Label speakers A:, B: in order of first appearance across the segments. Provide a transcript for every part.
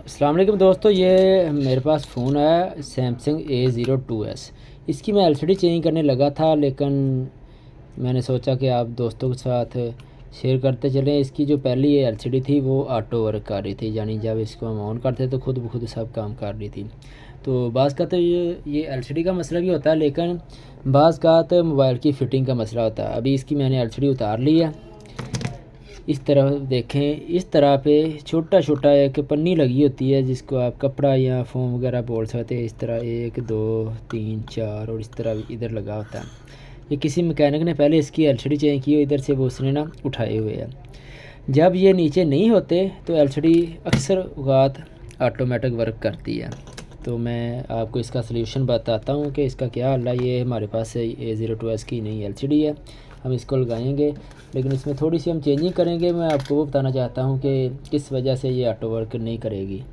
A: अस्सलाम वालेकुम दोस्तों, ये मेरे पास फ़ोन है सैमसंग A02s। इसकी मैं एलसीडी चेंज करने लगा था, लेकिन मैंने सोचा कि आप दोस्तों के साथ शेयर करते चलें। इसकी जो पहली ये एलसीडी थी वो ऑटो वर्क कर रही थी, यानी जब इसको हम ऑन करते तो खुद ब खुद सब काम कर रही थी। तो बाज़ का तो ये एलसीडी का मसला भी होता है, लेकिन बाज़ का तो मोबाइल की फ़िटिंग का मसला होता है। अभी इसकी मैंने एलसीडी उतार ली है। इस तरह देखें, इस तरह पे छोटा छोटा एक पन्नी लगी होती है जिसको आप कपड़ा या फोम वगैरह बोल सकते हैं। इस तरह 1 2 3 4 और इस तरह इधर लगा होता है। ये किसी मैकेनिक ने पहले इसकी एलसीडी चेंज की हो, इधर से वो उसने ना उठाए हुए हैं। जब ये नीचे नहीं होते तो एलसीडी अक्सर औक़ात ऑटोमेटिक वर्क करती है। तो मैं आपको इसका सलूशन बताता हूँ कि इसका क्या हल है। ये हमारे पास A02s की नई एलसीडी है, हम इसको लगाएंगे, लेकिन इसमें थोड़ी सी हम चेंजिंग करेंगे। मैं आपको वो बताना चाहता हूँ कि किस वजह से ये ऑटो वर्क नहीं करेगी।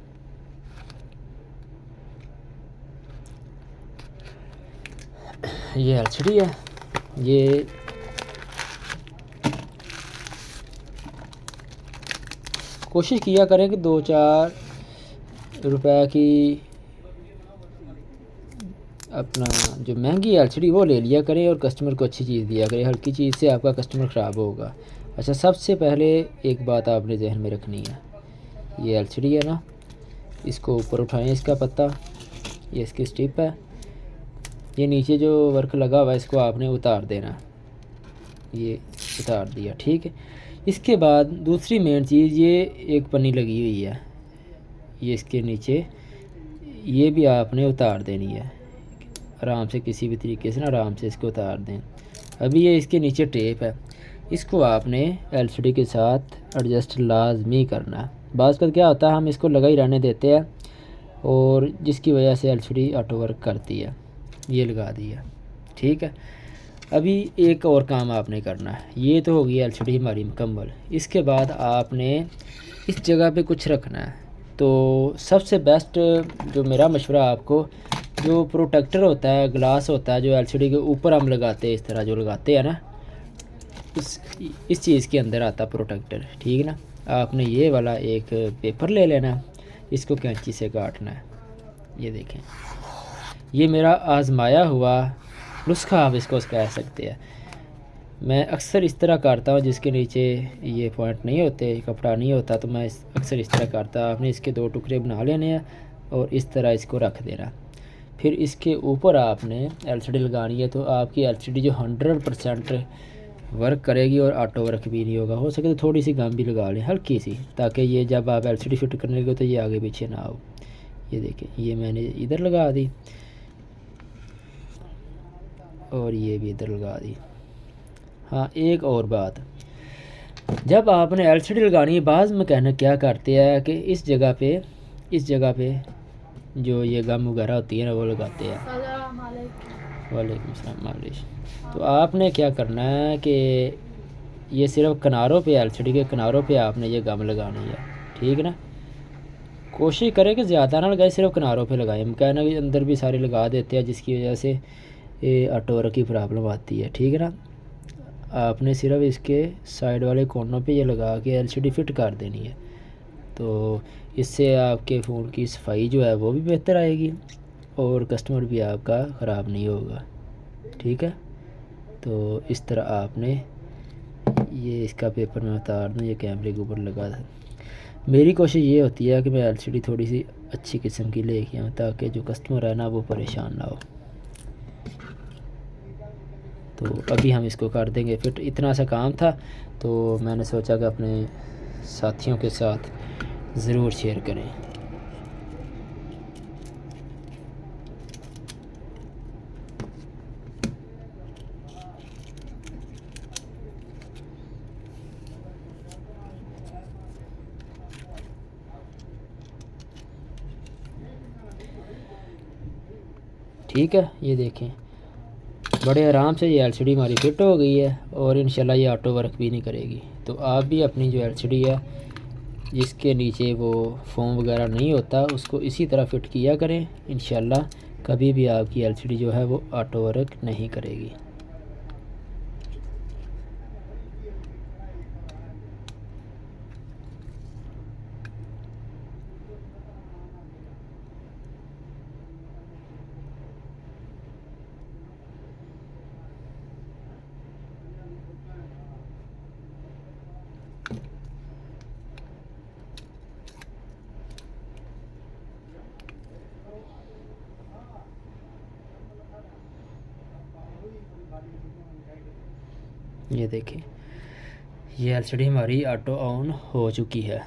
A: ये एलसीडी है, ये कोशिश किया करें कि 2-4 रुपए की अपना जो महंगी एलसीडी वो ले लिया करें और कस्टमर को अच्छी चीज़ दिया करें। हल्की चीज़ से आपका कस्टमर ख़राब होगा। अच्छा, सबसे पहले एक बात आपने जहन में रखनी है, ये एलसीडी है ना, इसको ऊपर उठाएं, इसका पत्ता, ये इसकी स्टिप है, ये नीचे जो वर्क लगा हुआ है इसको आपने उतार देना। ये उतार दिया, ठीक है। इसके बाद दूसरी मेन चीज़, ये एक पन्नी लगी हुई है, ये इसके नीचे, ये भी आपने उतार देनी है। आराम से किसी भी तरीके से ना आराम से इसको उतार दें। अभी ये इसके नीचे टेप है, इसको आपने एलसीडी के साथ एडजस्ट लाजमी करना है। बाज़ का क्या होता है, हम इसको लगा ही रहने देते हैं और जिसकी वजह से एलसीडी ऑटो वर्क करती है। ये लगा दिया, ठीक है। अभी एक और काम आपने करना है। ये तो होगी एलसीडी हमारी मुकम्मल। इसके बाद आपने इस जगह पे कुछ रखना है। तो सबसे बेस्ट जो मेरा मशवरा आपको, जो प्रोटेक्टर होता है, ग्लास होता है जो एलसीडी के ऊपर हम लगाते हैं, इस तरह जो लगाते हैं ना, इस चीज़ के अंदर आता प्रोटेक्टर, ठीक है ना। आपने ये वाला एक पेपर ले लेना, इसको कैंची से काटना है। ये देखें, ये मेरा आजमाया हुआ नुस्खा आप इसको कह सकते हैं। मैं अक्सर इस तरह काटता हूँ, जिसके नीचे ये पॉइंट नहीं होते, कपड़ा नहीं होता, तो मैं अक्सर इस तरह काटता। आपने इसके 2 टुकड़े बना लेने हैं और इस तरह इसको रख देना। फिर इसके ऊपर आपने एलसीडी लगानी है, तो आपकी एलसीडी जो 100% वर्क करेगी और ऑटो वर्क भी नहीं होगा। हो सके तो थोड़ी सी गम भी लगा लें, हल्की सी, ताकि ये जब आप एलसीडी फिट करने लगे तो ये आगे पीछे ना हो। ये देखें, ये मैंने इधर लगा दी और ये भी इधर लगा दी। हाँ, एक और बात, जब आपने एलसीडी लगानी है, बाज़ मैकेनिक क्या करते हैं कि इस जगह पे जो ये गम वगैरह होती है ना, वो लगाते हैं। वालेकुम सलाम, मालिश। तो आपने क्या करना है कि ये सिर्फ किनारों पे, एलसीडी के किनारों पे आपने ये गम लगानी है, ठीक है ना। कोशिश करें कि ज़्यादा ना लगाए, सिर्फ किनारों पे लगाएं। मैकेनिक अंदर भी सारे लगा देते हैं, जिसकी वजह से ये ऑटो वर्क की प्रॉब्लम आती है, ठीक है ना। आपने सिर्फ इसके साइड वाले कोनों पे ये लगा के एलसीडी फिट कर देनी है। तो इससे आपके फ़ोन की सफाई जो है वो भी बेहतर आएगी और कस्टमर भी आपका ख़राब नहीं होगा, ठीक है। तो इस तरह आपने ये इसका पेपर मैं उतार दूँ, ये कैमरे के ऊपर लगा था। मेरी कोशिश ये होती है कि मैं एलसीडी थोड़ी सी अच्छी किस्म की लेके आऊँ, ताकि जो कस्टमर है ना वो परेशान ना हो। तो अभी हम इसको कर देंगे फिट। इतना सा काम था, तो मैंने सोचा कि अपने साथियों के साथ ज़रूर शेयर करें। ठीक है, ये देखें, बड़े आराम से ये एलसीडी हमारी फिट हो गई है और इंशाल्लाह ये ऑटो वर्क भी नहीं करेगी। तो आप भी अपनी जो एलसीडी है, जिसके नीचे वो फोम वगैरह नहीं होता, उसको इसी तरह फिट किया करें। इंशाल्लाह कभी भी आपकी एलसीडी जो है वो ऑटो वर्क नहीं करेगी। ये देखें, ये एलसीडी हमारी ऑटो ऑन हो चुकी है।